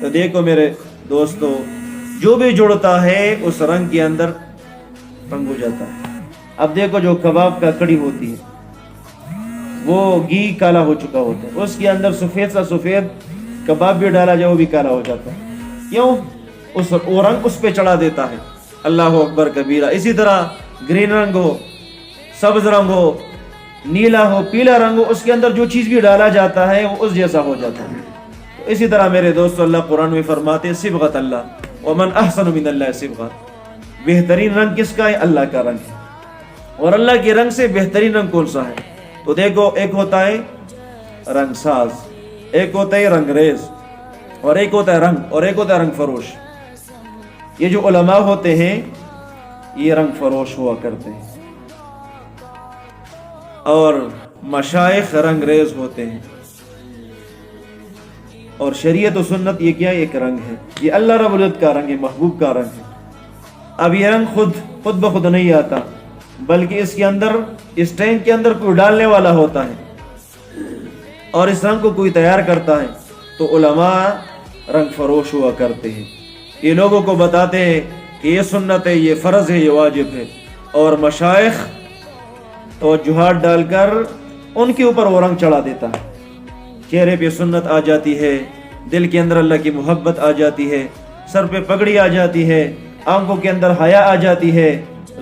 تو دیکھو میرے دوستو، جو بھی جڑتا ہے اس رنگ کے اندر رنگ ہو جاتا ہے۔ اب دیکھو جو کباب کا کڑی ہوتی ہے وہ گھی کالا ہو چکا ہوتا ہے، اس کے اندر سفید سا سفید کباب بھی ڈالا جائے وہ بھی کالا ہو جاتا ہے، کیوں؟ وہ رنگ اس پہ چڑھا دیتا ہے۔ اللہ اکبر کبیرہ۔ اسی طرح گرین رنگ ہو، سبز رنگ ہو، نیلا ہو، پیلا رنگ ہو، اس کے اندر جو چیز بھی ڈالا جاتا ہے وہ اس جیسا ہو جاتا ہے۔ تو اسی طرح میرے دوستو اللہ قرآن میں فرماتے ہیں صبغۃ اللہ ومن احسن من اللہ صبغۃ، بہترین رنگ کس کا ہے؟ اللہ کا رنگ ہے۔ اور اللہ کے رنگ سے بہترین رنگ کون سا ہے؟ تو دیکھو، ایک ہوتا ہے رنگ ساز، ایک ہوتا ہے رنگ ریز، اور ایک ہوتا ہے رنگ، اور ایک ہوتا ہے رنگ فروش۔ یہ جو علماء ہوتے ہیں یہ رنگ فروش ہوا کرتے ہیں، اور مشائخ رنگ ریز ہوتے ہیں۔ اور شریعت و سنت یہ کیا؟ ایک رنگ ہے، یہ اللہ رب العزت کا رنگ ہے، محبوب کا رنگ ہے۔ اب یہ رنگ خود بخود نہیں آتا، بلکہ اس کے اندر، اس ٹینک کے اندر کوئی ڈالنے والا ہوتا ہے، اور اس رنگ کو کوئی تیار کرتا ہے۔ تو علماء رنگ فروش ہوا کرتے ہیں، یہ لوگوں کو بتاتے ہیں کہ یہ سنت ہے، یہ فرض ہے، یہ واجب ہے، اور مشائخ توجہات ڈال کر ان کے اوپر وہ رنگ چڑھا دیتا ہے۔ چہرے پہ سنت آ جاتی ہے، دل کے اندر اللہ کی محبت آ جاتی ہے، سر پہ پگڑی آ جاتی ہے، آنکھوں کے اندر حیا آ جاتی ہے،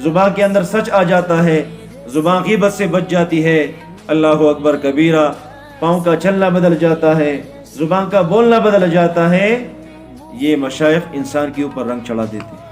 زبان کے اندر سچ آ جاتا ہے، زبان غیبت سے بچ جاتی ہے۔ اللہ اکبر کبیرہ۔ پاؤں کا چلنا بدل جاتا ہے، زبان کا بولنا بدل جاتا ہے۔ یہ مشائخ انسان کے اوپر رنگ چڑھا دیتے ہیں۔